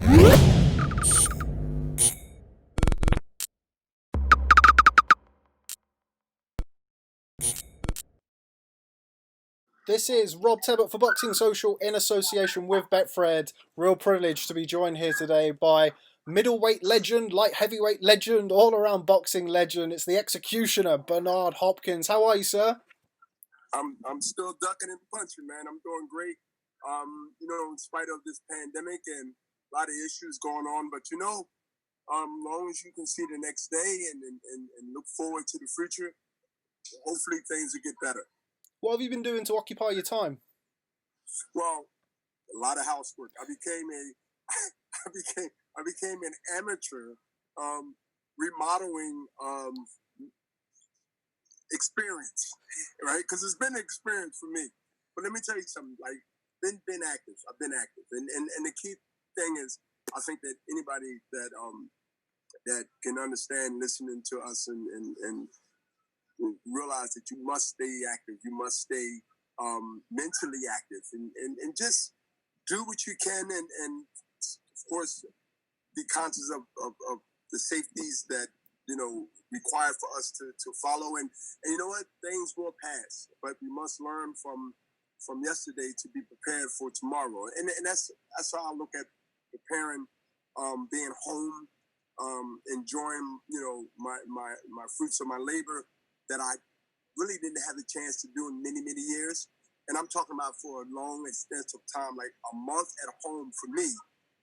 This is Rob Tebbett for Boxing Social in association with Betfred. Real privilege to be joined here today by middleweight legend, light heavyweight legend, all around boxing legend. It's the executioner, Bernard Hopkins. How are you, sir? I'm still ducking and punching, man. I'm doing great. In spite of this pandemic and a lot of issues going on, but long as you can see the next day and look forward to the future, hopefully things will get better. What have you been doing to occupy your time? Well, a lot of housework. I became I became an amateur remodeling experience, right? Because it's been an experience for me. But let me tell you something. Like, been active. I've been active, and the key thing is, I think that anybody that can understand listening to us and realize that you must stay active, you must stay mentally active, and just do what you can, and of course be conscious of the safeties that required for us to follow, and you know what, things will pass, but we must learn from yesterday to be prepared for tomorrow, and that's how I look at preparing, being home, enjoying my fruits of my labor that I really didn't have the chance to do in many years, and I'm talking about for a long extensive time, like a month at home for me.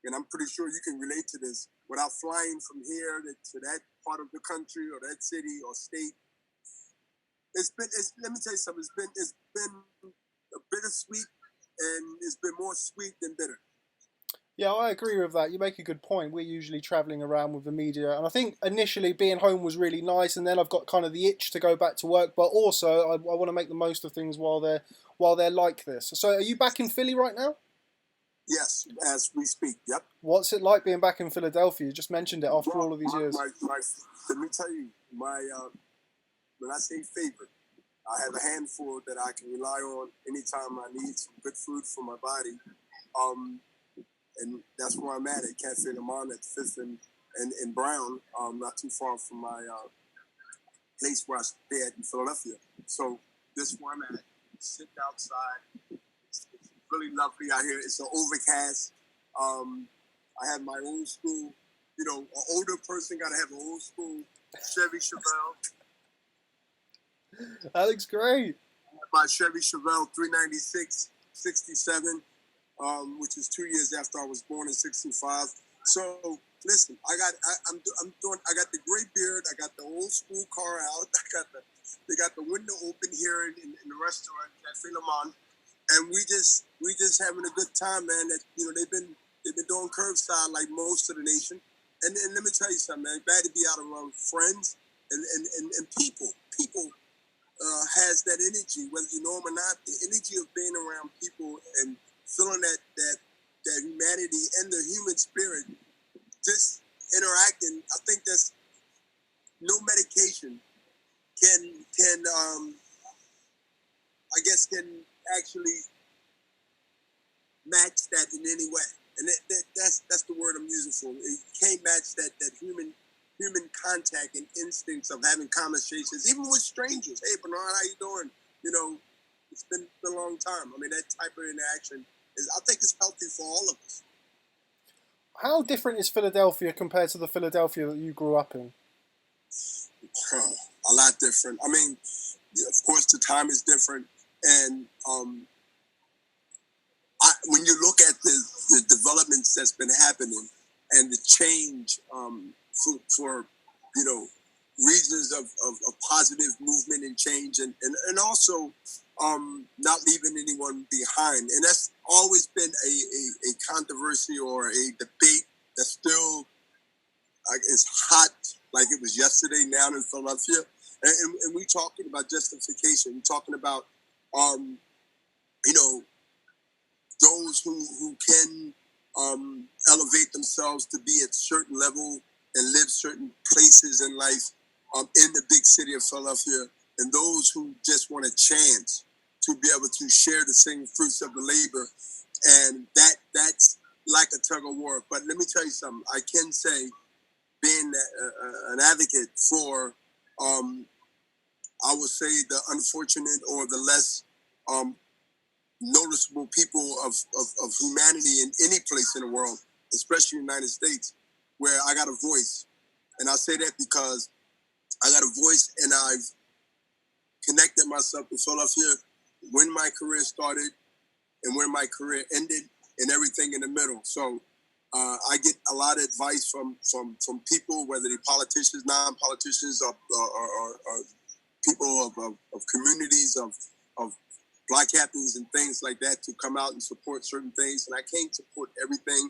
And I'm pretty sure you can relate to this, without flying from here to that part of the country or that city or state. Let me tell you something. It's been a bittersweet, and it's been more sweet than bitter. Yeah, I agree with that. You make a good point. We're usually travelling around with the media, and I think initially being home was really nice, and then I've got kind of the itch to go back to work, but also I want to make the most of things while they're like this. So, are you back in Philly right now? Yes, as we speak. Yep. What's it like being back in Philadelphia? You just mentioned it after all of these years. Let me tell you, when I say favorite, I have a handful that I can rely on anytime I need some good food for my body. And that's where I'm at Cafe Le Monde at 5th and Brown, not too far from my place where I stay at in Philadelphia. So this is where I'm at, sitting outside. It's really lovely out here. It's an overcast. I have my old school, an older person got to have an old school Chevy Chevelle. That looks great. My Chevy Chevelle 396, 67. Which is 2 years after I was born in 65. So listen, I got the gray beard, I got the old school car out, they got the window open here in the restaurant Cafe Le Monde, and we just having a good time, man. That they've been doing curbside like most of the nation, and let me tell you something, man. Glad to be out around friends and people. People has that energy, whether you know them or not. The energy of being around people and feeling that humanity and the human spirit, just interacting. I think that's no medication can can actually match that in any way. And that's the word I'm using for. It can't match that human contact and instincts of having conversations, even with strangers. Hey, Bernard, how you doing? It's been a long time. I mean, that type of interaction I think it's healthy for all of us. How different is Philadelphia compared to the Philadelphia that you grew up in? A lot different. I mean, of course, the time is different, and when you look at the developments that's been happening and the change for reasons of positive movement and change, and also not leaving anyone behind. And that's always been a controversy or a debate that still is hot like it was yesterday now in Philadelphia. And we're talking about justification. We're talking about, those who can elevate themselves to be at certain level and live certain places in life in the big city of Philadelphia, and those who just want a chance to be able to share the same fruits of the labor. And that's like a tug of war. But let me tell you something. I can say, being an advocate for, I would say, the unfortunate or the less noticeable people of humanity in any place in the world, especially in the United States, where I got a voice. And I say that because I got a voice and I've connected myself to Philadelphia when my career started and when my career ended and everything in the middle. So I get a lot of advice from people, whether they're politicians, non-politicians, or people of communities, of Black captains and things like that, to come out and support certain things. And I can't support everything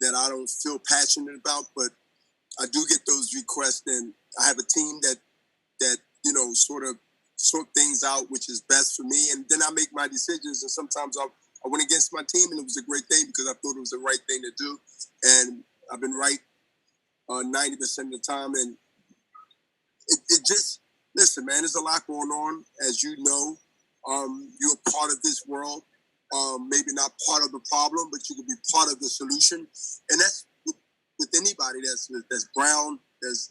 that I don't feel passionate about, but I do get those requests, and I have a team that sort of sort things out, which is best for me. And then I make my decisions, and sometimes I went against my team, and it was a great thing because I thought it was the right thing to do. And I've been right 90% of the time. And it just, listen, man, there's a lot going on, as you know. You're part of this world. Maybe not part of the problem, but you can be part of the solution. And that's with anybody that's brown, that's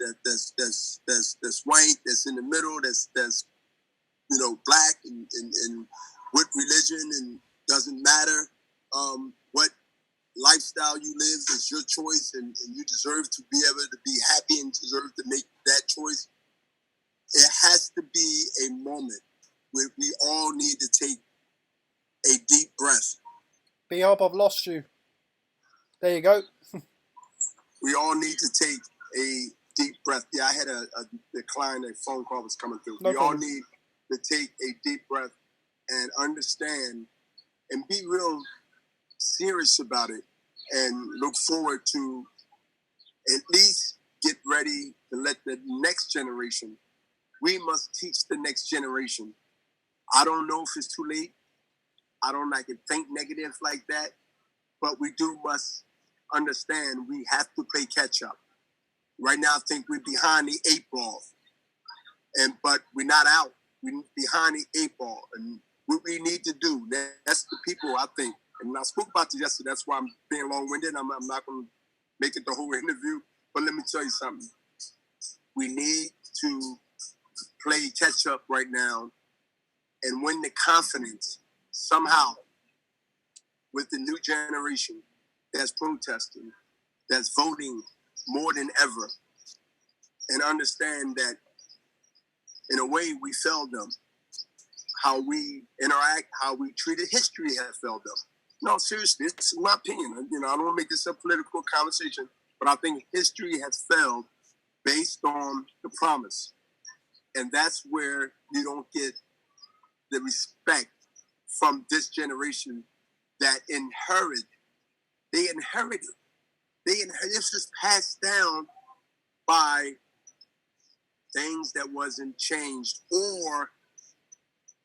white, that's in the middle, that's Black, and what religion, and doesn't matter what lifestyle you live. It's your choice, and you deserve to be able to be happy and deserve to make that choice. It has to be a moment where we all need to take a deep breath. B-Hop, I've lost you. There you go. We all need to take a deep breath. Yeah, I had a decline. A phone call was coming through. We all need to take a deep breath and understand and be real serious about it, and look forward to at least get ready to let the next generation. We must teach the next generation. I don't know if it's too late. I don't like to think negative like that, but we must understand we have to play catch up. Right now, I think we're behind the 8 ball, but we're not out. We're behind the 8 ball, and what we need to do, that's the people, I think. And I spoke about this yesterday. That's why I'm being long-winded. I'm not going to make it the whole interview, but let me tell you something. We need to play catch up right now and win the confidence somehow with the new generation that's protesting, that's voting more than ever, and understand that in a way we failed them. How we interact, how we treated history has failed them. No, seriously, it's my opinion. I don't want to make this a political conversation, but I think history has failed based on the promise. And that's where you don't get the respect from this generation that inherited. They inherited. This was passed down by things that wasn't changed or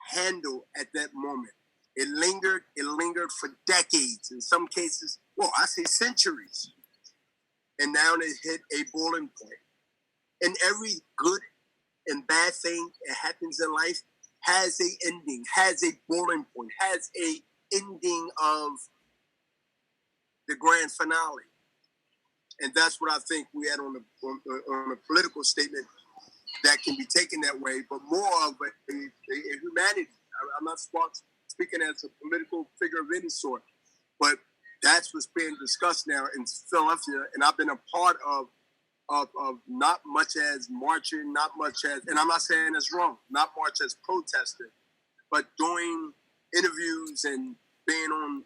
handled at that moment. It lingered for decades. In some cases, I say centuries. And now it hit a boiling point. And every good and bad thing that happens in life has a ending, has a boiling point, has a ending of the grand finale. And that's what I think we had on a political statement that can be taken that way, but more of a humanity. I'm not speaking as a political figure of any sort, but that's what's being discussed now in Philadelphia. And I've been a part of not much as marching, not much as, and I'm not saying it's wrong, not much as protesting, but doing interviews and being on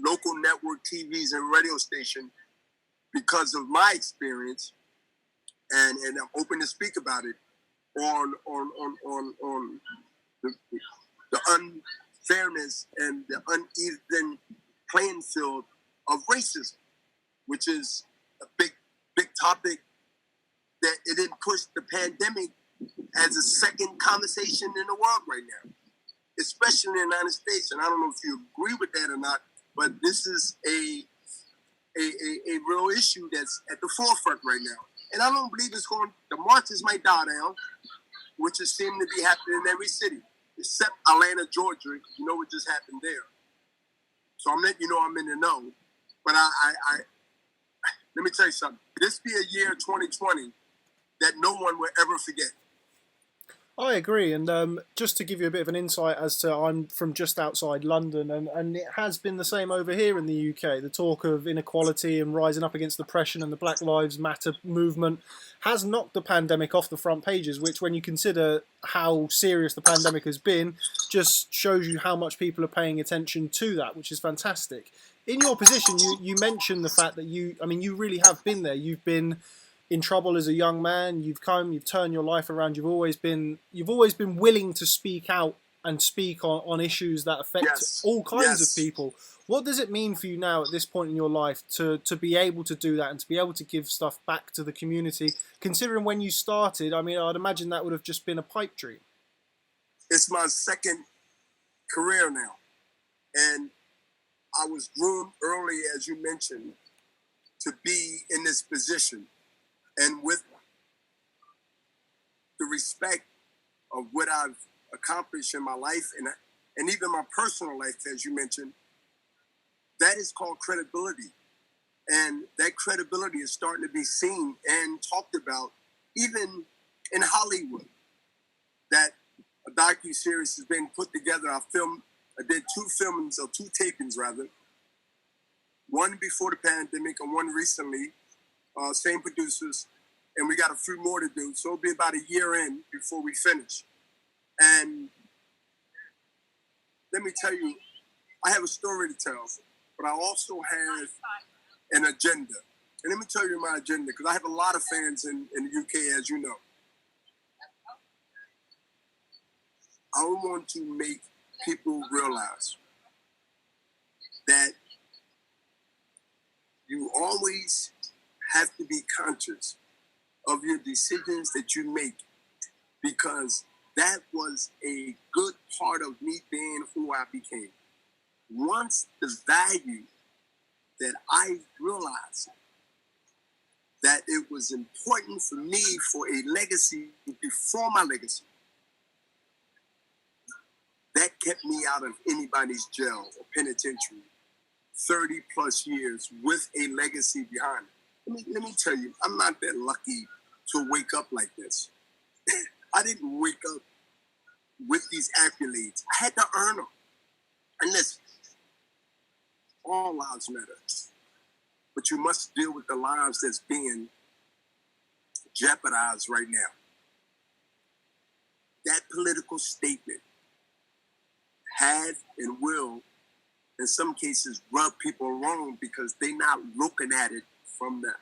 local network TVs and radio station because of my experience, and I'm open to speak about it on the unfairness and the uneven playing field of racism, which is a big topic that it didn't push the pandemic as a second conversation in the world right now, especially in the United States. And I don't know if you agree with that or not, but this is a real issue that's at the forefront right now. And I don't believe the marches might die down, which is seeming to be happening in every city, except Atlanta, Georgia. You know what just happened there. So I'm letting you know I'm in the know. But I let me tell you something. This be a year 2020 that no one will ever forget. I agree, and just to give you a bit of an insight as to, I'm from just outside London, and it has been the same over here in the UK. The talk of inequality and rising up against oppression and the Black Lives Matter movement has knocked the pandemic off the front pages, which, when you consider how serious the pandemic has been, just shows you how much people are paying attention to that, which is fantastic. In your position, you mentioned the fact that you really have been there. You've been in trouble as a young man. You've turned your life around. You've always been willing to speak out and speak on issues that affect all kinds of people. What does it mean for you now at this point in your life to be able to do that and to be able to give stuff back to the community? Considering when you started, I mean, I'd imagine that would have just been a pipe dream. It's my second career now, and I was groomed early, as you mentioned, to be in this position. And with the respect of what I've accomplished in my life and even my personal life, as you mentioned, that is called credibility. And that credibility is starting to be seen and talked about even in Hollywood. That a docu-series has been put together. I did two tapings rather. One before the pandemic and one recently. Same producers, and we got a few more to do. So it'll be about a year in before we finish. And let me tell you, I have a story to tell, but I also have an agenda. And let me tell you my agenda, because I have a lot of fans in the UK, as you know. I want to make people realize that you always have to be conscious of your decisions that you make, because that was a good part of me being who I became. Once the value that I realized that it was important for me for a legacy before my legacy, that kept me out of anybody's jail or penitentiary 30 plus years with a legacy behind it. Let me tell you, I'm not that lucky to wake up like this. I didn't wake up with these accolades. I had to earn them. And listen, all lives matter. But you must deal with the lives that's being jeopardized right now. That political statement had and will, in some cases, rub people wrong because they're not looking at it from the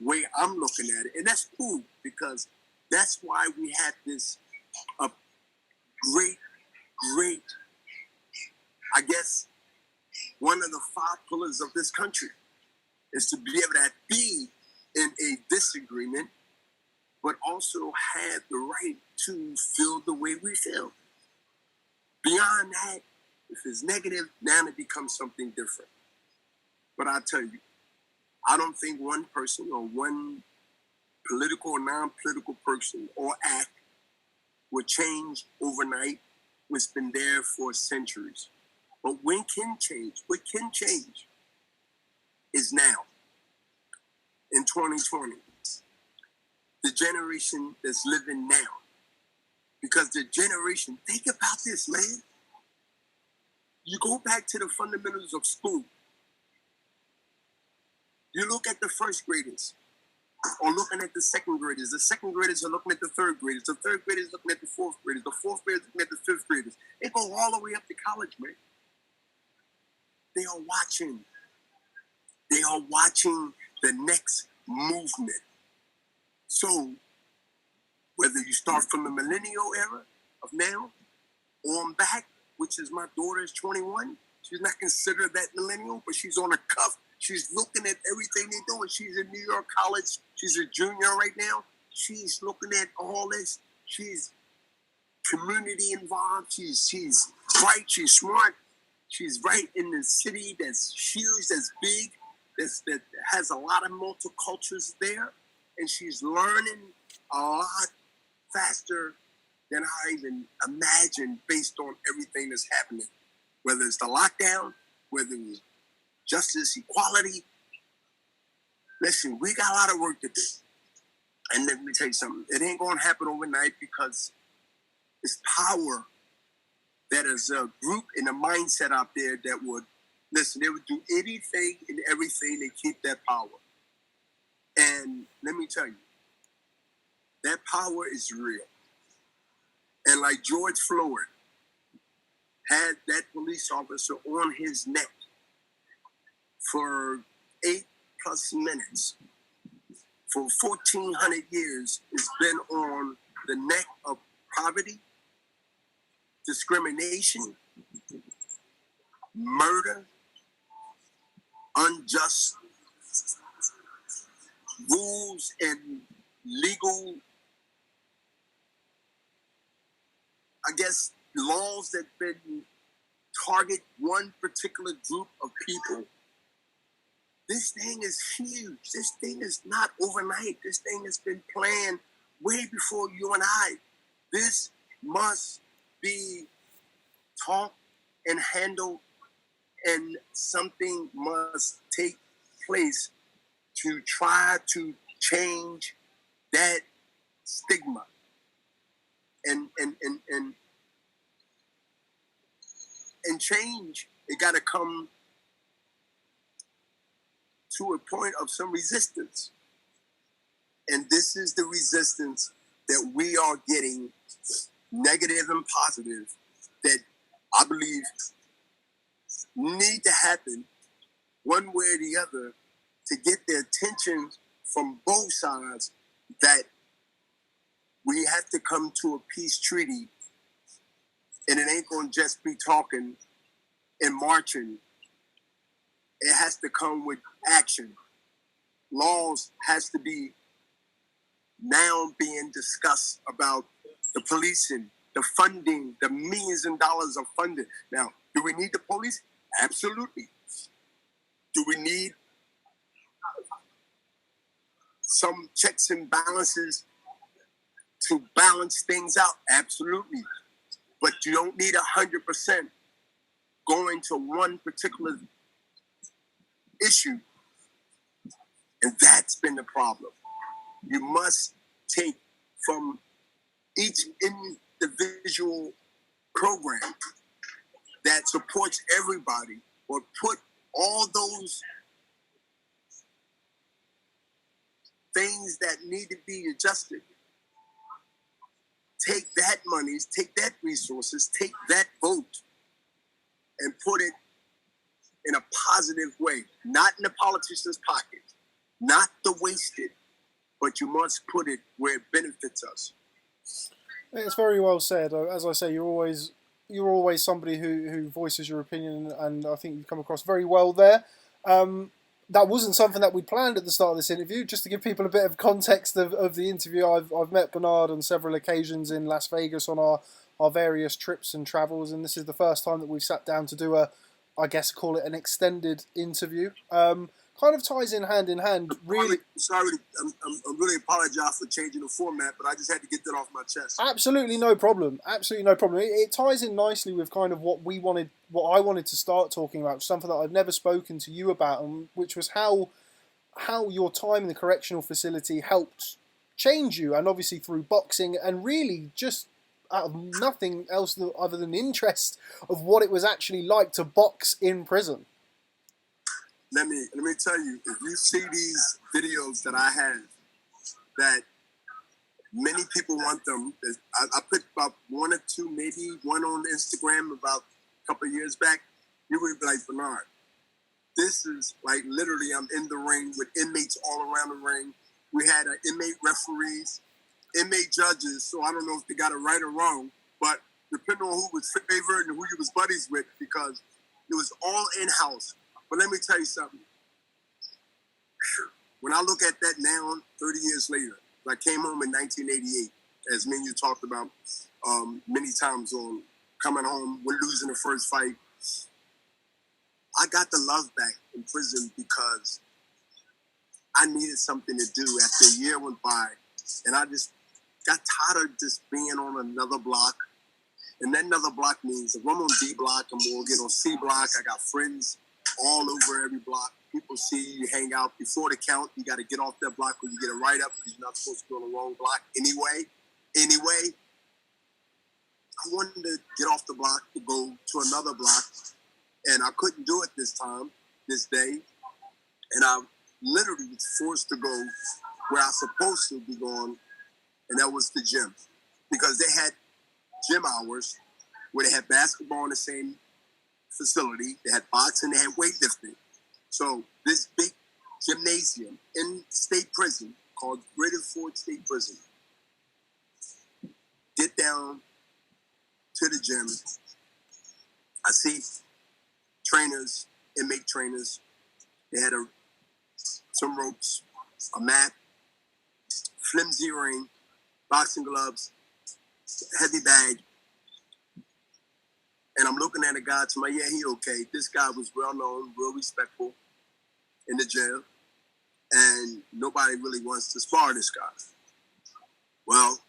way I'm looking at it. And that's cool, because that's why we have this great, I guess, one of the 5 pillars of this country is to be able to be in a disagreement, but also have the right to feel the way we feel. Beyond that, if it's negative, now it becomes something different. But I'll tell you, I don't think one person or one political or non-political person or act will change overnight. It's been there for centuries. But what can change is now, in 2020. The generation that's living now. Because the generation, think about this, man. You go back to the fundamentals of school. You look at the first graders, or looking at the second graders. The second graders are looking at the third graders. The third graders are looking at the fourth graders. The fourth graders are looking at the fifth graders. They go all the way up to college, man. They are watching. They are watching the next movement. So, whether you start from the millennial era of now, on back, which is my daughter is 21, she's not considered that millennial, but she's on a cuff. She's looking at everything they're doing. She's in New York College. She's a junior right now. She's looking at all this. She's community involved. She's bright. She's smart. She's right in the city that's huge, that's big, that has a lot of multicultures there. And she's learning a lot faster than I even imagined based on everything that's happening. Whether it's the lockdown, whether it's justice, equality, listen, we got a lot of work to do. And let me tell you something. It ain't going to happen overnight because it's power that is a group and a mindset out there that would, listen, they would do anything and everything to keep that power. And let me tell you, that power is real. And like George Floyd had that police officer on his neck for 8+ minutes. For 1,400 years, it's been on the neck of poverty, discrimination, murder, unjust rules and legal, I guess, laws that been target one particular group of people. This thing is huge. This thing is not overnight. This thing has been planned way before you and I. This must be taught and handled, and something must take place to try to change that stigma. And change, it got to come to a point of some resistance. And this is the resistance that we are getting, negative and positive, that I believe need to happen one way or the other to get the attention from both sides that we have to come to a peace treaty, and it ain't going to just be talking and marching. It has to come with action. Laws has to be now being discussed about the policing, the funding, the millions of dollars of funding. Now, do we need the police? Absolutely. Do we need some checks and balances to balance things out? Absolutely. But you don't need 100% going to one particular issue. And that's been the problem. You must take from each individual program that supports everybody, or put all those things that need to be adjusted. Take that money, take that resources, take that vote, and put it in a positive way, not in the politician's pocket, not to waste it, but you must put it where it benefits us. It's very well said. As I say, you're always somebody who voices your opinion, and I think you've come across very well there. That wasn't something that we planned at the start of this interview. Just to give people a bit of context of the interview, I've met Bernard on several occasions in Las Vegas on our various trips and travels, and this is the first time that we've sat down to do I guess call it an extended interview. Kind of ties in hand, really. Sorry, I'm really apologize for changing the format, but I just had to get that off my chest. Absolutely no problem. It ties in nicely with kind of what I wanted to start talking about, something that I've never spoken to you about, which was how your time in the correctional facility helped change you, and obviously through boxing, and really just out of nothing else other than interest of what it was actually like to box in prison. Let me tell you, if you see these videos that I have, that many people want them. I put about one or two, maybe one on Instagram about a couple of years back. You would be like, Bernard, this is like literally I'm in the ring with inmates all around the ring. We had inmate referees, inmate judges, so I don't know if they got it right or wrong, but depending on who was favored and who you was buddies with, because it was all in-house. But let me tell you something. When I look at that now, 30 years later, I came home in 1988, as me and you talked about many times on coming home when losing the first fight. I got the love back in prison because I needed something to do after a year went by. And I just got tired of just being on another block. And that another block means if I'm on D block, I'm going to get on C block. I got friends all over every block. people see you hang out before the count. You got to get off that block when you get a write up because you're not supposed to go on the wrong block anyway. Anyway, I wanted to get off the block to go to another block, and I couldn't do it this day, and I literally was forced to go where I was supposed to be going, and that was the gym, because they had gym hours where they had basketball in the same facility, they had boxing, they had weightlifting. So this big gymnasium in state prison called Greater Ford State Prison, get down to the gym. I see trainers, inmate trainers. They had some ropes, a mat, flimsy ring, boxing gloves, heavy bag. And I'm looking at a guy to my, yeah, he okay. This guy was well known, real respectful in the jail. And nobody really wants to spar this guy. Well,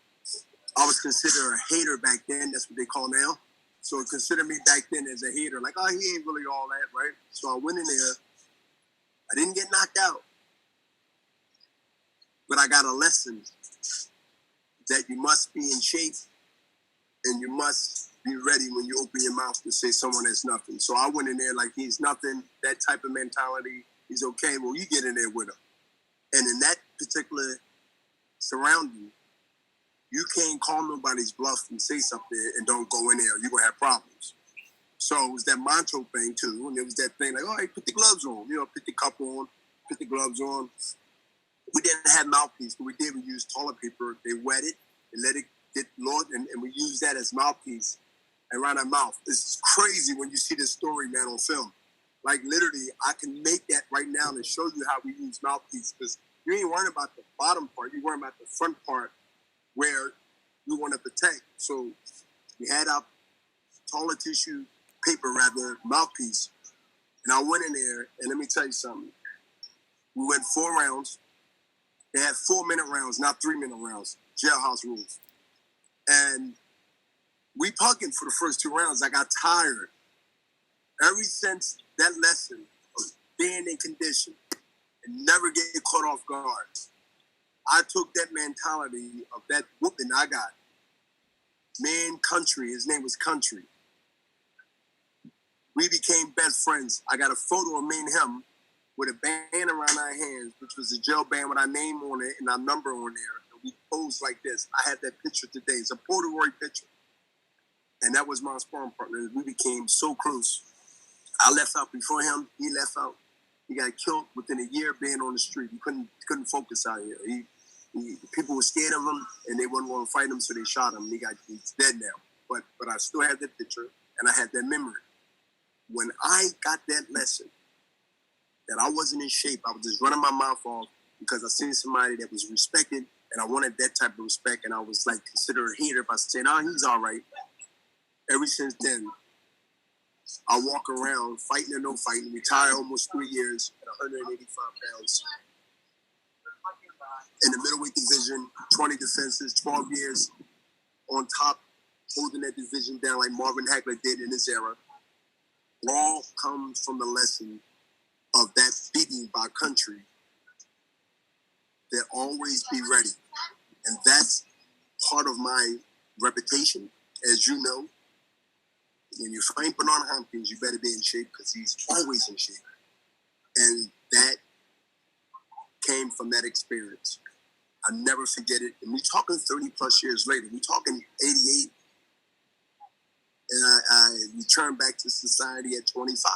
I was considered a hater back then. That's what they call now. So consider me back then as a hater. Like, oh, he ain't really all that, right? So I went in there. I didn't get knocked out. But I got a lesson that you must be in shape and you must be ready when you open your mouth to say someone is nothing. So I went in there like he's nothing, that type of mentality. He's okay. Well, you get in there with him. And in that particular surrounding, you can't call nobody's bluff and say something and don't go in there. You're going to have problems. So it was that mantra thing, too. And it was that thing like, all right, put the gloves on. You know, put the cup on, put the gloves on. We didn't have mouthpiece, but we did. We used toilet paper. They wet it and let it get Lord, and we used that as mouthpiece around our mouth. It's crazy when you see this story, man, on film. Like, literally, I can make that right now and show you how we use mouthpiece, because you ain't worrying about the bottom part. You're worrying about the front part where you want to protect. So we had our toilet tissue paper, rather, mouthpiece. And I went in there, and let me tell you something. We went 4 rounds. They had 4-minute rounds, not 3-minute rounds. Jailhouse rules. And we pugging for the first 2 rounds. I got tired. Ever since that lesson of being in condition and never getting caught off guard, I took that mentality of that whooping I got. Man, Country, his name was Country. We became best friends. I got a photo of me and him with a band around our hands, which was a jail band with our name on it and our number on there. And we posed like this. I have that picture today. It's a Polaroid picture. And that was my sparring partner. We became so close. I left out before him. He left out. He got killed within a year being on the street. He couldn't focus out here. People were scared of him, and they wouldn't want to fight him, so they shot him. He's dead now. But I still have that picture, and I had that memory. When I got that lesson, that I wasn't in shape, I was just running my mouth off because I seen somebody that was respected, and I wanted that type of respect, and I was like considered a hater by saying, "Oh, he's all right." Ever since then, I walk around fighting or no fighting, retired almost 3 years at 185 pounds. In the middleweight division, 20 defenses, 12 years on top, holding that division down like Marvin Hagler did in his era. All comes from the lesson of that beating by Country, that always be ready. And that's part of my reputation. As you know, when you fight Bernard Hopkins, you better be in shape because he's always in shape. And that came from that experience. I'll never forget it. And we're talking 30 plus years later. We're talking 88. And I returned back to society at 25.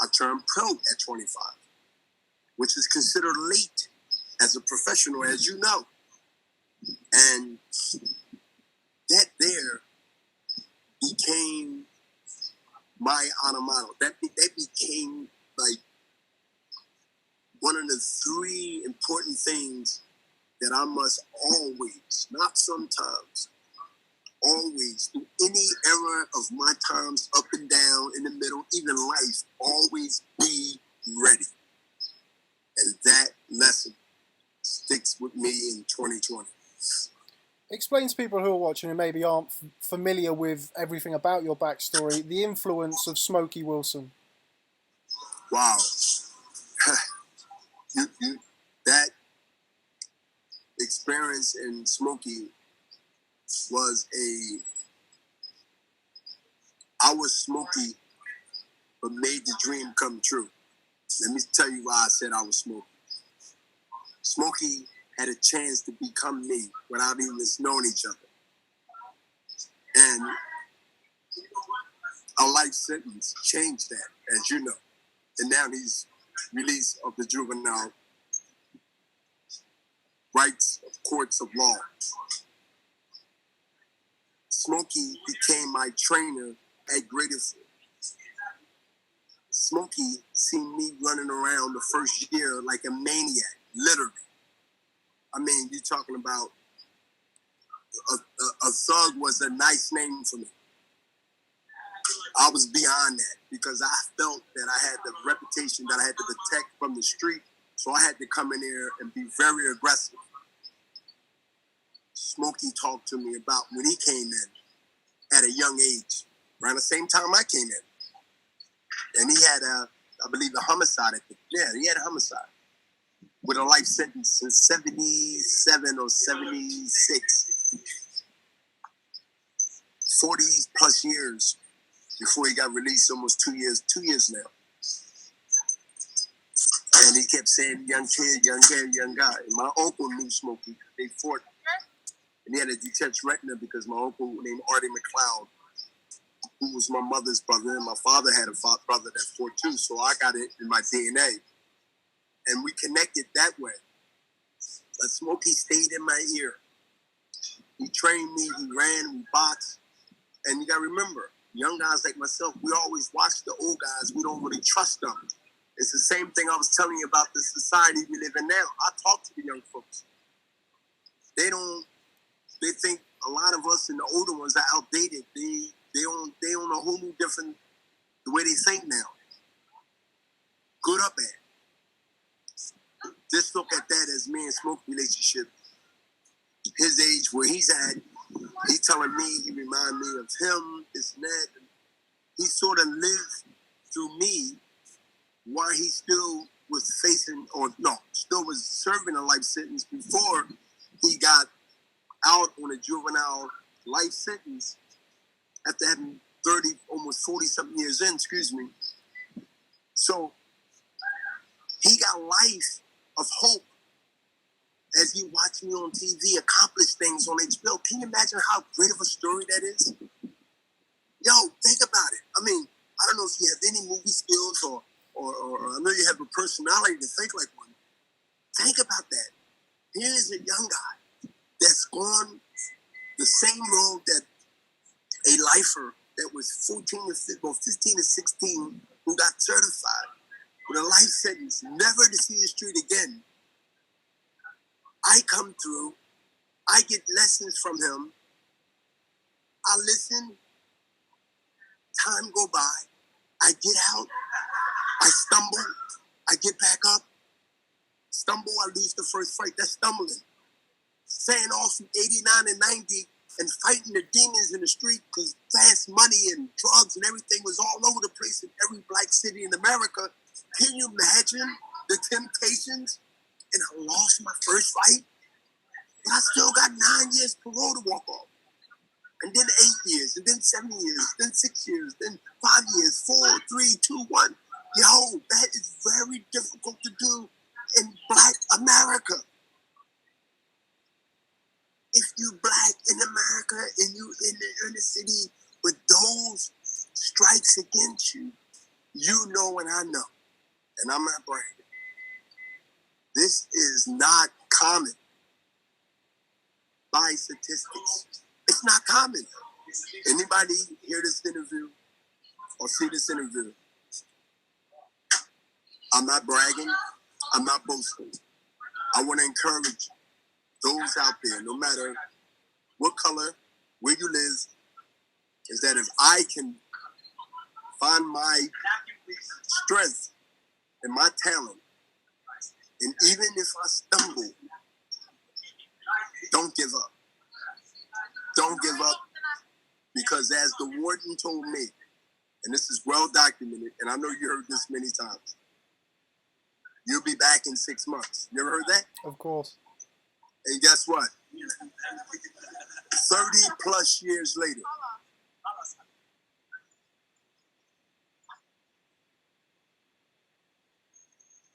I turned pro at 25, which is considered late as a professional, as you know. And that there became my alma mater. That became like one of the 3 important things that I must always, not sometimes, always, through any era of my times, up and down, in the middle, even life, always be ready. And that lesson sticks with me in 2020. Explain to people who are watching and maybe aren't familiar with everything about your backstory, the influence of Smokey Wilson. Wow. That experience in Smokey was I was Smokey, but made the dream come true. Let me tell you why I said I was Smokey. Smokey had a chance to become me without even knowing each other. And a life sentence changed that, as you know. And now he's released of the juvenile rights of courts of law. Smokey became my trainer at Greatest. Smokey seen me running around the first year like a maniac, literally. I mean, you're talking about a thug was a nice name for me. I was beyond that because I felt that I had the reputation that I had to protect from the street, so I had to come in there and be very aggressive. Smokey talked to me about when he came in at a young age, around the same time I came in. And he had I believe a homicide he had a homicide with a life sentence in 77 or 76. 40 plus years before he got released, almost 2 years now. And he kept saying, young kid, young guy. And my uncle knew Smokey. They fought. And he had a detached retina because my uncle named Artie McLeod, who was my mother's brother, and my father had a brother that fought too. So I got it in my DNA. And we connected that way. But Smokey stayed in my ear. He trained me, he ran, we boxed. And you got to remember, young guys like myself, we always watch the old guys. We don't really trust them. It's the same thing I was telling you about the society we live in now. I talk to the young folks. They think a lot of us and the older ones are outdated. They own a whole new different, the way they think now. Good or bad. Just look at that as me and Smoke relationship. His age, where he's at, he's telling me, he remind me of him, this and that. He sort of lived through me while he still was still was serving a life sentence before he got out on a juvenile life sentence after having 30, almost 40 something years in, So he got life of hope as he watched me on TV accomplish things on HBO. Can you imagine how great of a story that is? Yo, think about it. I mean, I don't know if you have any movie skills or I know you have a personality to think like one. Think about that. Here is a young guy that's gone the same road that a lifer that was 15 to 16 who got certified with a life sentence, never to see the street again. I come through, I get lessons from him, I listen, time go by, I get out, I stumble, I get back up, stumble, I lose the first fight, that's stumbling. Saying off from 89 and 90 and fighting the demons in the street because fast money and drugs and everything was all over the place in every black city in America. Can you imagine the temptations? And I lost my first fight, but I still got 9 years parole to walk off. And then 8 years, and then 7 years, then 6 years, then 5 years, 4, 3, 2, 1. Yo, that is very difficult to do in black America. If you black in America and you in the inner city with those strikes against you, you know and I know. And I'm not bragging. This is not common by statistics. It's not common. Anybody hear this interview or see this interview? I'm not bragging. I'm not boasting. I want to encourage those out there, no matter what color, where you live, is that if I can find my strength and my talent, and even if I stumble, don't give up. Don't give up, because as the warden told me, and this is well documented, and I know you heard this many times, You'll be back in 6 months. You ever heard that? Of course. And guess what? 30 plus years later,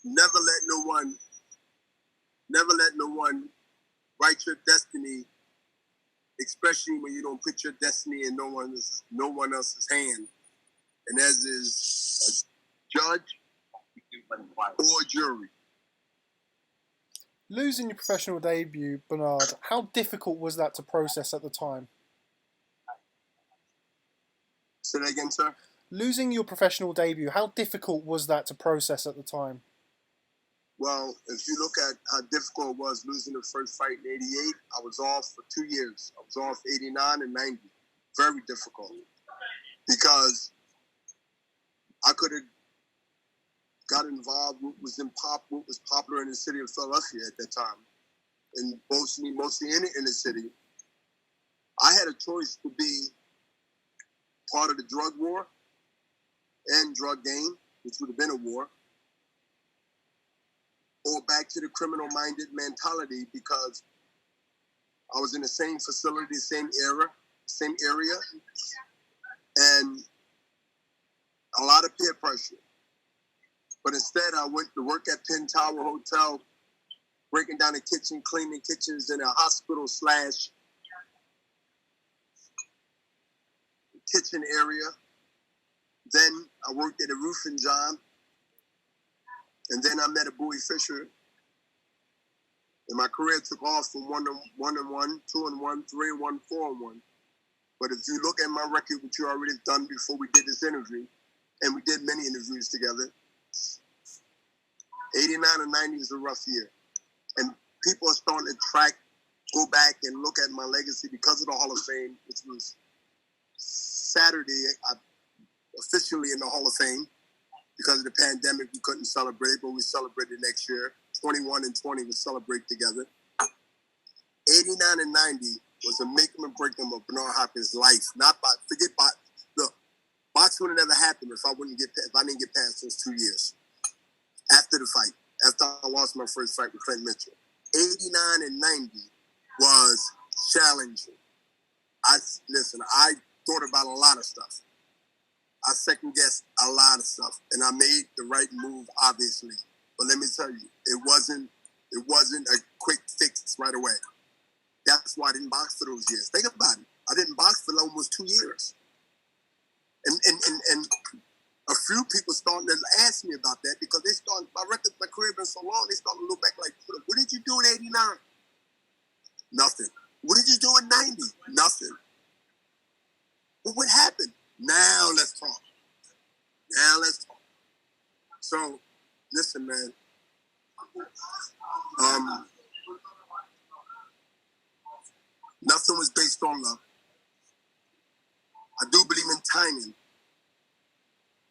never let no one write your destiny, especially when you don't put your destiny in no one else's hand. And as is a judge or jury. Losing your professional debut, Bernard, how difficult was that to process at the time? Say that again, sir? Losing your professional debut, how difficult was that to process at the time? Well, if you look at how difficult it was losing the first fight in 88, I was off for 2 years. I was off 89 and 90. Very difficult. Because I could have got involved with what was popular in the city of Philadelphia at that time. And mostly in the city. I had a choice to be part of the drug war and drug game, which would have been a war, or back to the criminal-minded mentality, because I was in the same facility, same area, and a lot of peer pressure. But instead, I went to work at Penn Tower Hotel, breaking down the kitchen, cleaning kitchens in a hospital / kitchen area. Then I worked at a roofing job. And then I met a Bouie Fisher. And my career took off from 1-1, 2-1, 3-1, 4-1. But if you look at my record, which you already done before we did this interview, and we did many interviews together, 89 and 90 is a rough year. And people are starting to go back and look at my legacy because of the Hall of Fame, which was Saturday, officially in the Hall of Fame. Because of the pandemic, we couldn't celebrate, but we celebrated next year. 21 and 20, we celebrate together. 89 and 90 was a make 'em and break 'em of Bernard Hopkins' life. Look, boxing would have never happened if I didn't get past those 2 years. After the fight, after I lost my first fight with Clint Mitchell. 89 and 90 was challenging. I thought about a lot of stuff. I second-guessed a lot of stuff, and I made the right move, obviously. But let me tell you, it wasn't a quick fix right away. That's why I didn't box for those years. Think about it. I didn't box for almost 2 years. And a few people starting to ask me about that because my career been so long, they starting to look back like, what did you do in 89? Nothing. What did you do in 90? Nothing. But what happened? Now let's talk. So, listen, man. Nothing was based on love. I do believe in timing.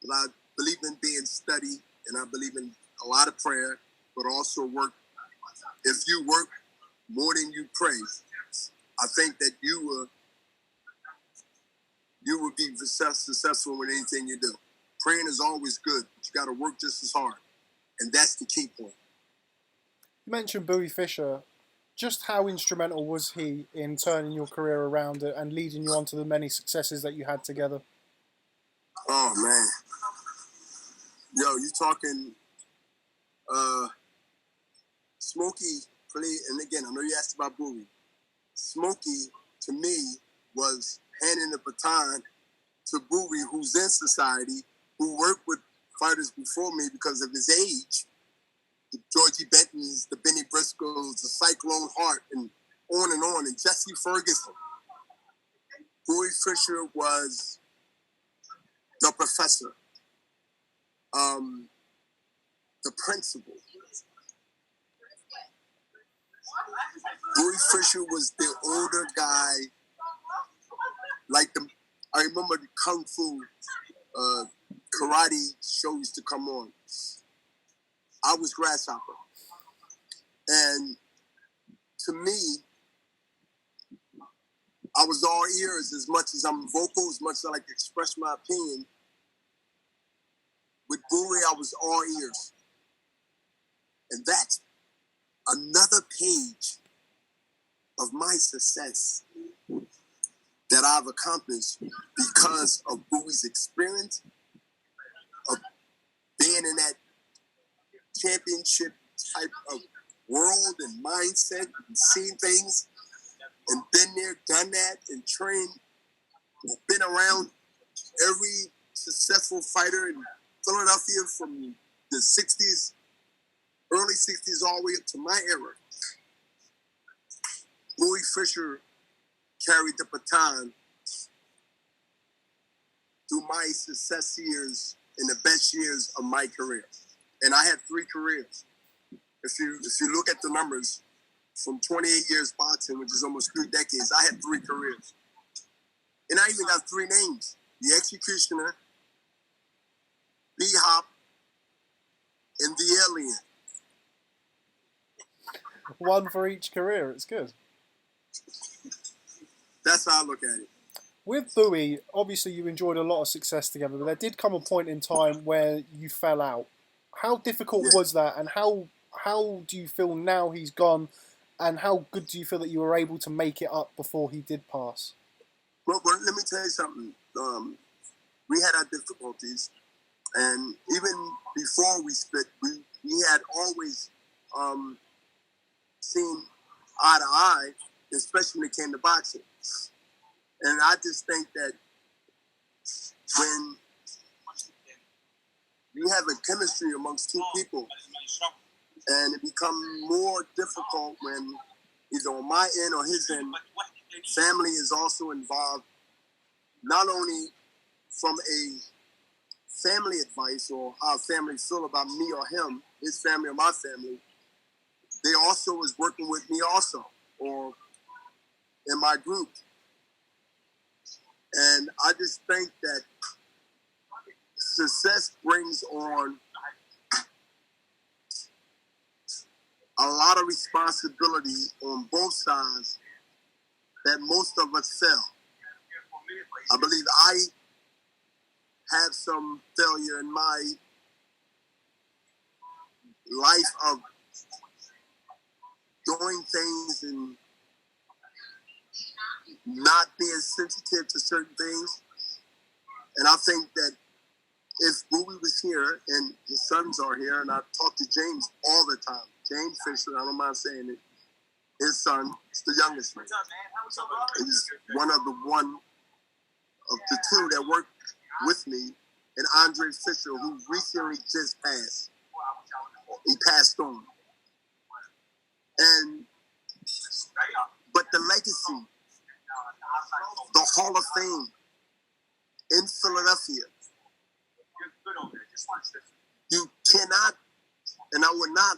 But I believe in being steady, and I believe in a lot of prayer, but also work. If you work more than you pray, I think that you will be successful with anything you do. Praying is always good, but you got to work just as hard. And that's the key point. You mentioned Bouie Fisher. Just how instrumental was he in turning your career around and leading you on to the many successes that you had together? Oh, man. Yo, you talking Smokey, and again, I know you asked about Bouie. Smokey, to me, was handing the baton to Bouie, who's in society, who worked with fighters before me because of his age. The Georgie Bentons, the Benny Briscoes, the Cyclone Hart, and on, and Jesse Ferguson. Bouie Fisher was the professor, the principal. Bouie Fisher was the older guy, I remember the Kung Fu karate show used to come on. I was Grasshopper. And to me, I was all ears as much as I'm vocal, as much as I like to express my opinion. With Bouie, I was all ears. And that's another page of my success that I've accomplished because of Bouie's experience of being in that championship type of world and mindset and seeing things and been there, done that, and trained, been around every successful fighter in Philadelphia from the 60s, early 60s all the way up to my era. Bouie Fisher carried the baton through my success years and the best years of my career. And I had 3 careers. If you look at the numbers, from 28 years boxing, which is almost 3 decades, I had 3 careers. And I even got 3 names: the Executioner, B-Hop, and the Alien. One for each career. It's good. That's how I look at it. With Bouie, obviously you enjoyed a lot of success together, but there did come a point in time where you fell out. How difficult was that, and how do you feel now he's gone, and how good do you feel that you were able to make it up before he did pass? Well, let me tell you something. We had our difficulties, and even before we split, we had always seen eye to eye, especially when it came to boxing. And I just think that when you have a chemistry amongst 2 people, and it becomes more difficult when either on my end or his end, family is also involved, not only from a family advice or how family feel about me or him, his family or my family, they also was working with me also, or in my group. And I just think that success brings on a lot of responsibility on both sides that most of us fail. I believe I had some failure in my life of doing things and not being sensitive to certain things. And I think that if Bouie was here and his sons are here, and I talk to James all the time, James Fisher, I don't mind saying it, his son, is the youngest one. He's one of the 2 that worked with me, and Andre Fisher, who recently just passed. He passed on. But the legacy, the Hall of Fame in Philadelphia, you cannot, and I would not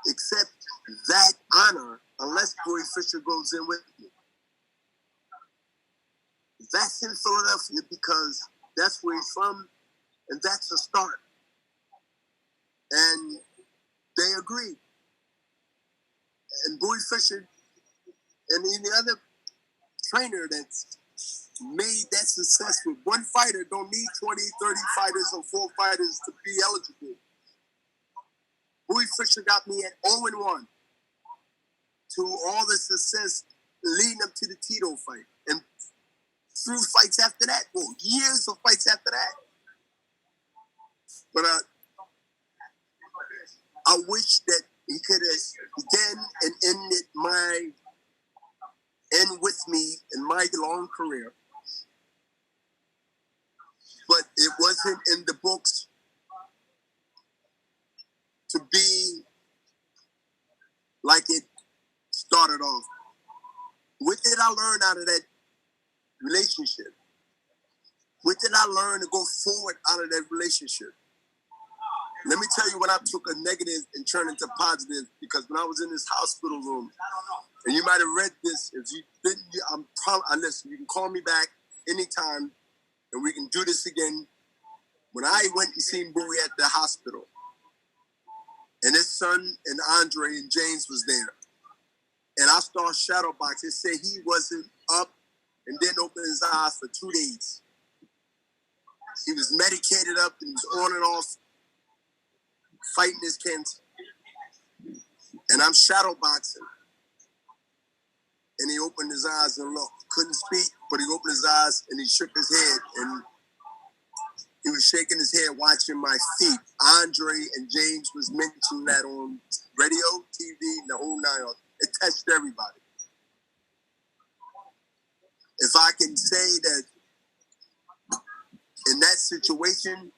accept that honor unless Bouie Fisher goes in with me. That's in Philadelphia because that's where he's from, and that's a start. And they agreed. And Bouie Fisher and any other trainer that's made that success with one fighter don't need 20, 30 fighters or 4 fighters to be eligible. Bouie Fisher got me at 0-1 to all the success leading up to the Tito fight. And through fights after that, well, years of fights after that. But I wish that he could have began and end with me in my long career. But it wasn't in the books to be like it started off. What did I learn out of that relationship? What did I learn to go forward out of that relationship? Let me tell you when I took a negative and turned into positive, because when I was in this hospital room, and you might have read this, if you didn't, listen, you can call me back anytime and we can do this again. When I went and seen Bouie at the hospital, and his son and Andre and James was there, and I started shadowboxing, it said he wasn't up and didn't open his eyes for 2 days. He was medicated up and he was on and off fighting this cancer. And I'm shadow boxing. And he opened his eyes and looked. Couldn't speak, but he opened his eyes and he shook his head. And he was shaking his head watching my feet. Andre and James was mentioning that on radio, TV, the whole nine. It touched everybody. If I can say that in that situation,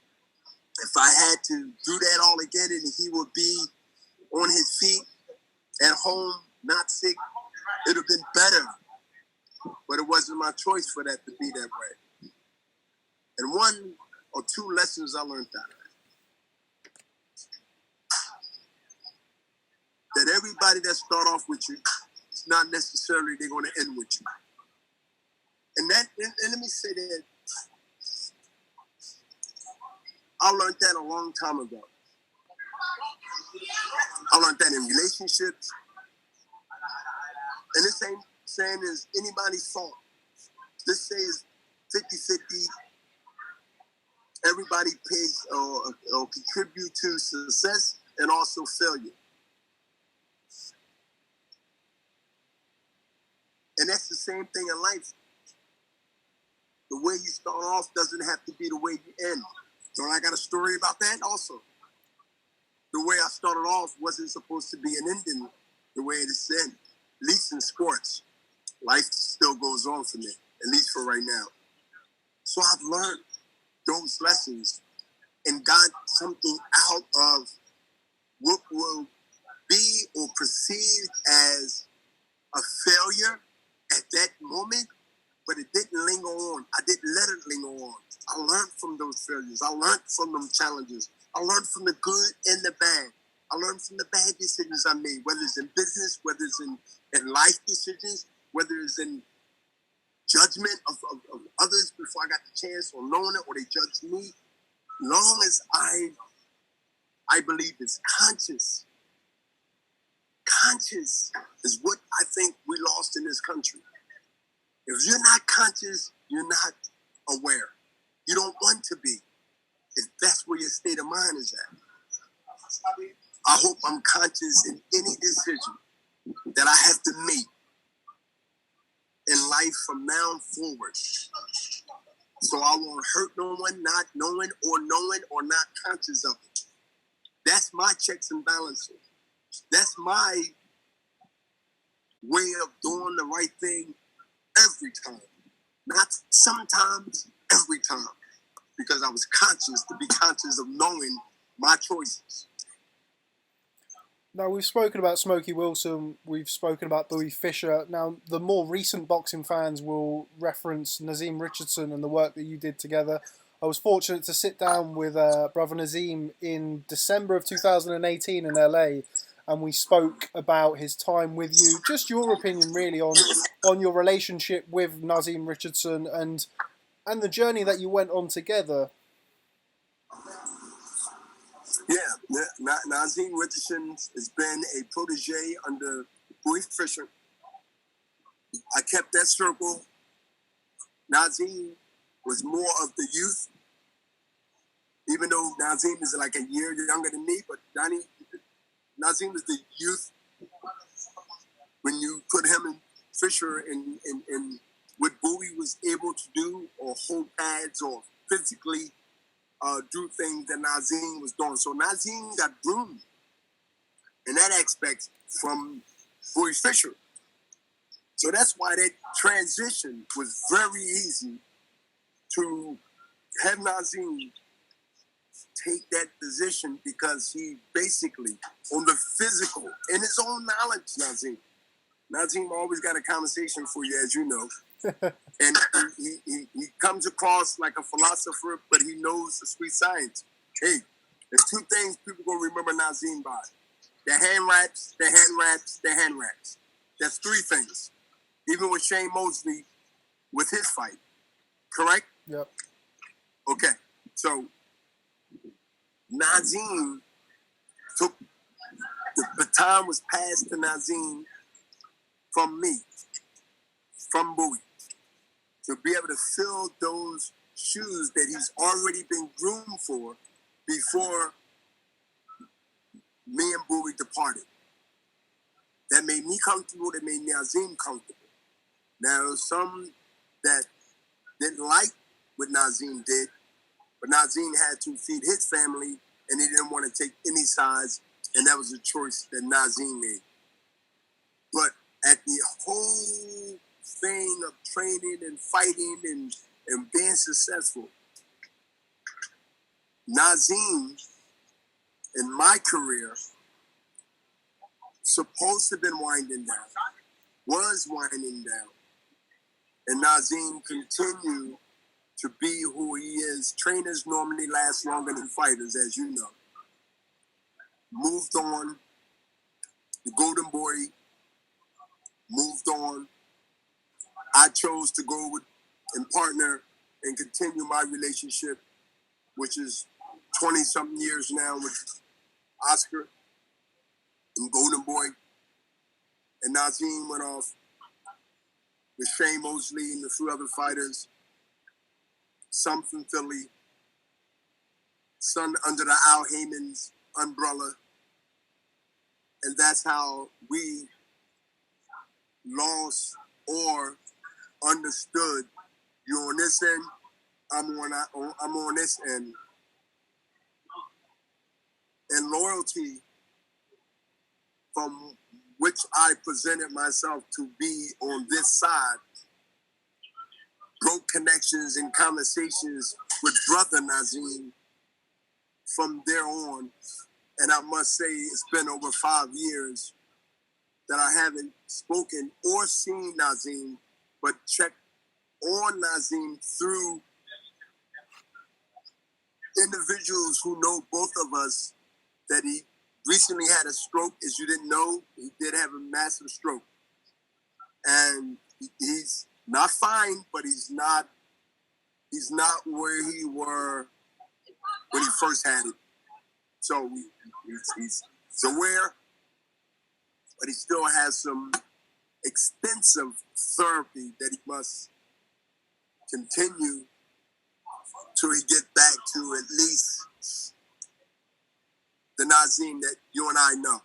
if I had to do that all again and he would be on his feet, at home, not sick, it would have been better. But it wasn't my choice for that to be that way. And one or two lessons I learned out of it. That everybody that start off with you, it's not necessarily they're going to end with you. And let me say that I learned that a long time ago. I learned that in relationships. And this ain't saying it's anybody's fault. This says 50-50. Everybody pays or contribute to success and also failure. And that's the same thing in life. The way you start off doesn't have to be the way you end. So I got a story about that also. The way I started off wasn't supposed to be an ending the way it is end. At least in sports, life still goes on for me, at least for right now. So I've learned those lessons and got something out of what will be or perceived as a failure at that moment, but it didn't linger on. I didn't let it linger on. I learned from those failures. I learned from them challenges. I learned from the good and the bad. I learned from the bad decisions I made, whether it's in business, whether it's in life decisions, whether it's in judgment of others before I got the chance or knowing it or they judged me. Long as I believe it's conscious. Conscious is what I think we lost in this country. If you're not conscious, you're not aware. You don't want to be, if that's where your state of mind is at. I hope I'm conscious in any decision that I have to make in life from now forward. So I won't hurt no one, not knowing or not conscious of it. That's my checks and balances. That's my way of doing the right thing every time. Not sometimes, every time. Because I was conscious to be conscious of knowing my choices. Now, we've spoken about Smokey Wilson, we've spoken about Bouie Fisher. Now, the more recent boxing fans will reference Nazim Richardson and the work that you did together. I was fortunate to sit down with brother Nazim in December of 2018 in LA, and we spoke about his time with you. Just your opinion, really, on your relationship with Nazim Richardson and the journey that you went on together. Yeah, Nazim Richardson has been a protege under Bouie Fisher. I kept that circle. Nazim was more of the youth, even though Nazim is like a year younger than me, but Nazim is the youth. When you put him and Fisher in what Bouie was able to do, or hold pads, or physically do things that Nazim was doing. So Nazim got groomed in that aspect from Bouie Fisher. So that's why that transition was very easy to have Nazim take that position, because he basically, on the physical, in his own knowledge, Nazim always got a conversation for you, as you know. And he comes across like a philosopher, but he knows the sweet science. Hey, there's two things people going to remember Nazim by. The hand wraps, the hand wraps, the hand wraps. That's three things. Even with Shane Mosley, with his fight. Correct? Yep. Okay. So, Nazim took, the baton was passed to Nazim from me, from Bouie, to be able to fill those shoes that he's already been groomed for before me and Bouie departed. That made me comfortable, that made Nazim comfortable. Now, there was some that didn't like what Nazim did, but Nazim had to feed his family, and he didn't want to take any sides, and that was a choice that Nazim made. But at the whole thing of training and fighting and being successful, Nazim, in my career, supposed to have been winding down, was winding down, and Nazim continued to be who he is. Trainers normally last longer than fighters, as you know. Moved on. The Golden Boy moved on. I chose to go with and partner and continue my relationship, which is 20-something years now with Oscar and Golden Boy. And Nazim went off with Shane Mosley and a few other fighters. Some from Philly, some under the Al Heyman's umbrella. And that's how we lost or understood. You're on this end, I'm on this end. And loyalty, from which I presented myself to be on this side, broke connections and conversations with brother Nazim from there on. And I must say, it's been over 5 years that I haven't spoken or seen Nazim, but checked on Nazim through individuals who know both of us, that he recently had a stroke. As you didn't know, he did have a massive stroke. And he's not fine, but he's not where he were when he first had it. So he's aware, but he still has some extensive therapy that he must continue till he get back to at least the Nazim that you and I know.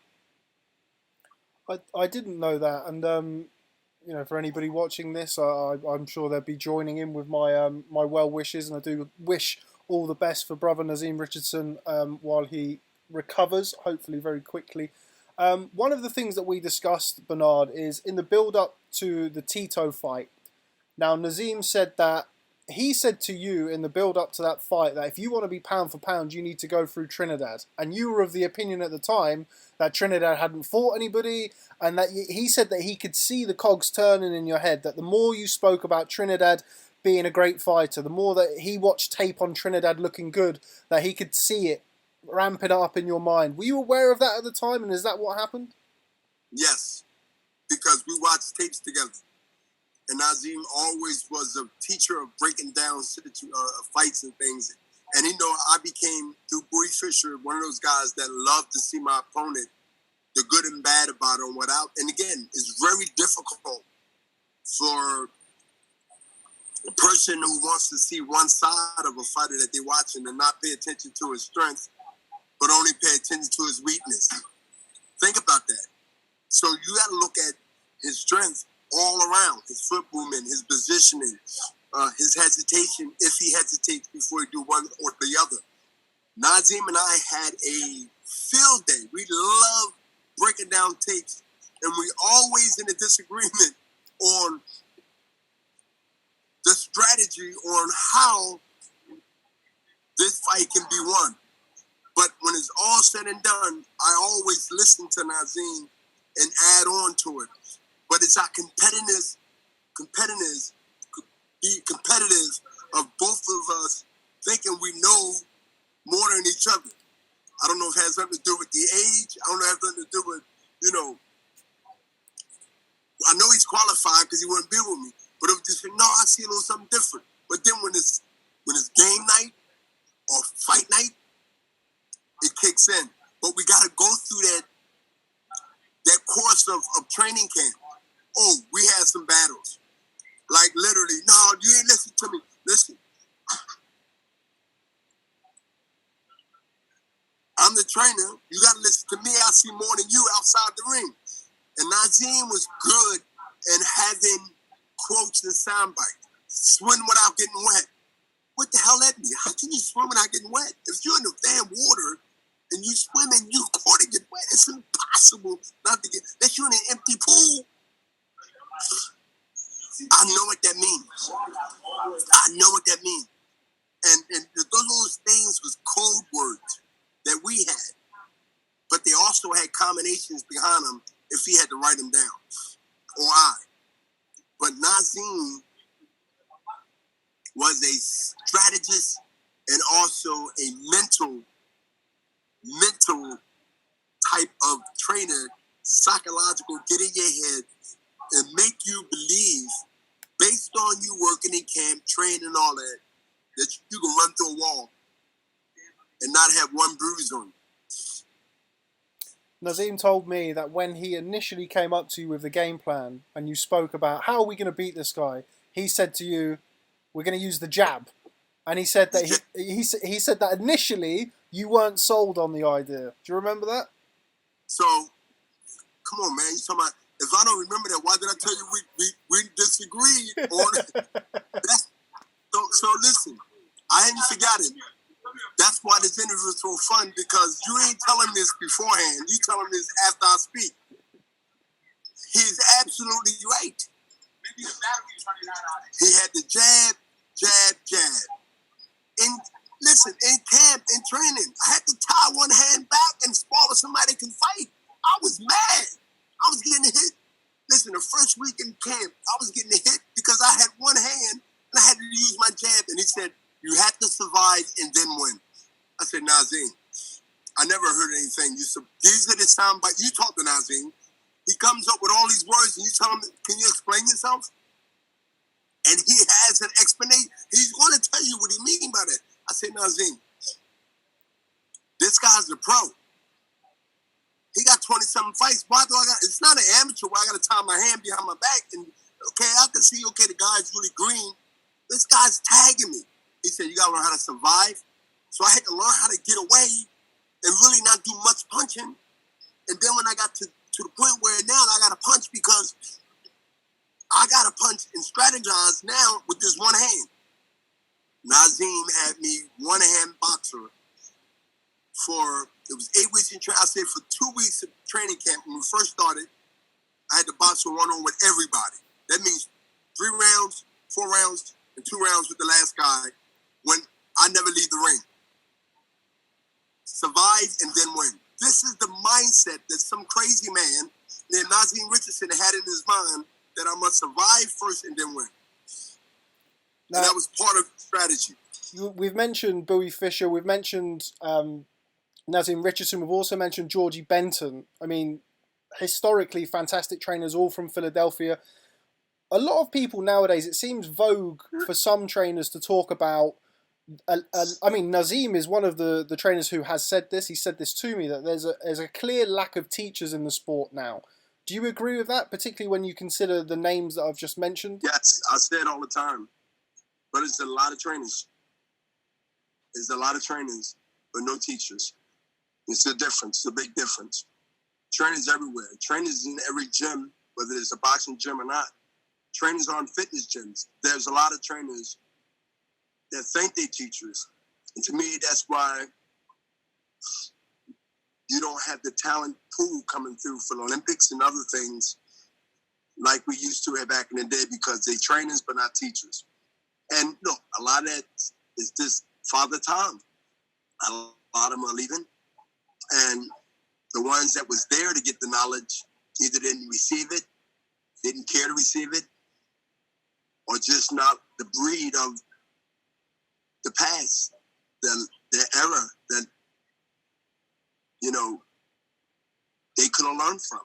I didn't know that, and for anybody watching this, I'm sure they'll be joining in with my my well wishes, and I do wish all the best for brother Nazim Richardson while he recovers, hopefully very quickly. One of the things that we discussed, Bernard, is in the build-up to the Tito fight. Now, Nazim said that he said to you in the build-up to that fight that if you want to be pound for pound, you need to go through Trinidad. And you were of the opinion at the time that Trinidad hadn't fought anybody, and that he said that he could see the cogs turning in your head, that the more you spoke about Trinidad being a great fighter, the more that he watched tape on Trinidad looking good, that he could see it ramping up in your mind. Were you aware of that at the time, and is that what happened? Yes, because we watched tapes together. And Nazim always was a teacher of breaking down fights and things. And I became, through Bouie Fisher, one of those guys that loved to see my opponent, the good and bad about him, without. And again, it's very difficult for a person who wants to see one side of a fighter that they're watching and not pay attention to his strength, but only pay attention to his weakness. Think about that. So you got to look at his strength all around, his foot movement, his positioning, his hesitation, if he hesitates before he do one or the other. Nazim and I had a field day. We love breaking down tapes, and we always in a disagreement on the strategy on how this fight can be won. But when it's all said and done, I always listen to Nazim and add on to it. But it's our competitiveness, be competitive of both of us thinking we know more than each other. I don't know if it has something to do with the age. I don't know if it has something to do with, I know he's qualified because he wouldn't be with me. But it was just, no, I see a little something different. But then when it's game night or fight night, it kicks in. But we got to go through that course of training camp. Oh, we had some battles. Like literally, no, you ain't listen to me. Listen. I'm the trainer. You got to listen to me. I see more than you outside the ring. And Nazim was good in having quotes and sound bites. Swim without getting wet. What the hell that mean? How can you swim without getting wet? If you're in the damn water and you swim and you're going to get wet, it's impossible not to get. Unless you're in an empty pool. I know what that means. I know what that means. And those things was code words that we had. But they also had combinations behind them if he had to write them down. Or I. But Nazim was a strategist and also a mental type of trainer, psychological, get in your head and make you believe, based on you working in camp, training and all that, that you can run through a wall and not have one bruise on you. Nazim told me that when he initially came up to you with the game plan and you spoke about how are we going to beat this guy, he said to you, we're going to use the jab. And he said that he said that initially you weren't sold on the idea. Do you remember that? So, come on, man. You talking about, if I don't remember that, why did I tell you we disagreed on that? So listen, I haven't forgotten. That's why this interview is so fun, because you ain't telling this beforehand. You telling this after I speak. He's absolutely right. He had the jab. In camp, in training, I had to tie one hand back and spar with somebody that can fight. I was mad. I was getting hit. Listen, the first week in camp, I was getting hit because I had one hand and I had to use my jab. And he said, you have to survive and then win. I said, Nazim, I never heard anything. These are the sound bites. You talk to Nazim. He comes up with all these words and you tell him, can you explain yourself? And he has an explanation. He's going to tell you what he means by that. I said, Nazim, this guy's a pro. He got 20-something fights. Why do I got? It's not an amateur where I got to tie my hand behind my back. And, okay, I can see, okay, the guy's really green. This guy's tagging me. He said, you got to learn how to survive. So I had to learn how to get away and really not do much punching. And then when I got to the point where now I got to punch because I got to punch and strategize now with this one hand. Nazim had me one-hand boxer for, it was 8 weeks in training. I said for 2 weeks of training camp, when we first started, I had to box one-on-one with everybody. That means 3 rounds, 4 rounds, and 2 rounds with the last guy when I never leave the ring. Survive and then win. This is the mindset that some crazy man named Nazim Richardson had in his mind, that I must survive first and then win. Now, and that was part of the strategy. We've mentioned Bouie Fisher. We've mentioned Nazim Richardson. We've also mentioned Georgie Benton. I mean, historically fantastic trainers, all from Philadelphia. A lot of people nowadays, it seems vogue for some trainers to talk about. I mean, Nazim is one of the trainers who has said this. He said this to me, that there's a clear lack of teachers in the sport now. Do you agree with that, particularly when you consider the names that I've just mentioned? Yes, I say it all the time. But it's a lot of trainers. There's a lot of trainers, but no teachers. It's a difference. It's a big difference. Trainers everywhere. Trainers in every gym, whether it's a boxing gym or not. Trainers on fitness gyms. There's a lot of trainers that think they're teachers. And to me, that's why you don't have the talent pool coming through for the Olympics and other things like we used to have back in the day, because they're trainers but not teachers. And look, a lot of that is just father time. A lot of them are leaving. And the ones that was there to get the knowledge either didn't receive it, didn't care to receive it, or just not the breed of the past, the era that, you know, they could have learned from.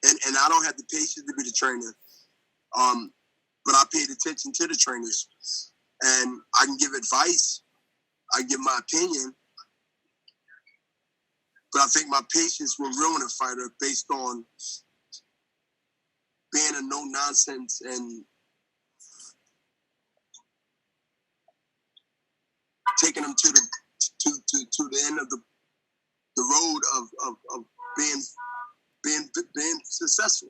And I don't have the patience to be the trainer. But I paid attention to the trainers. And I can give advice. I can give my opinion. But I think my patience will ruin a fighter based on being a no-nonsense and taking them to to the end of the road of being successful.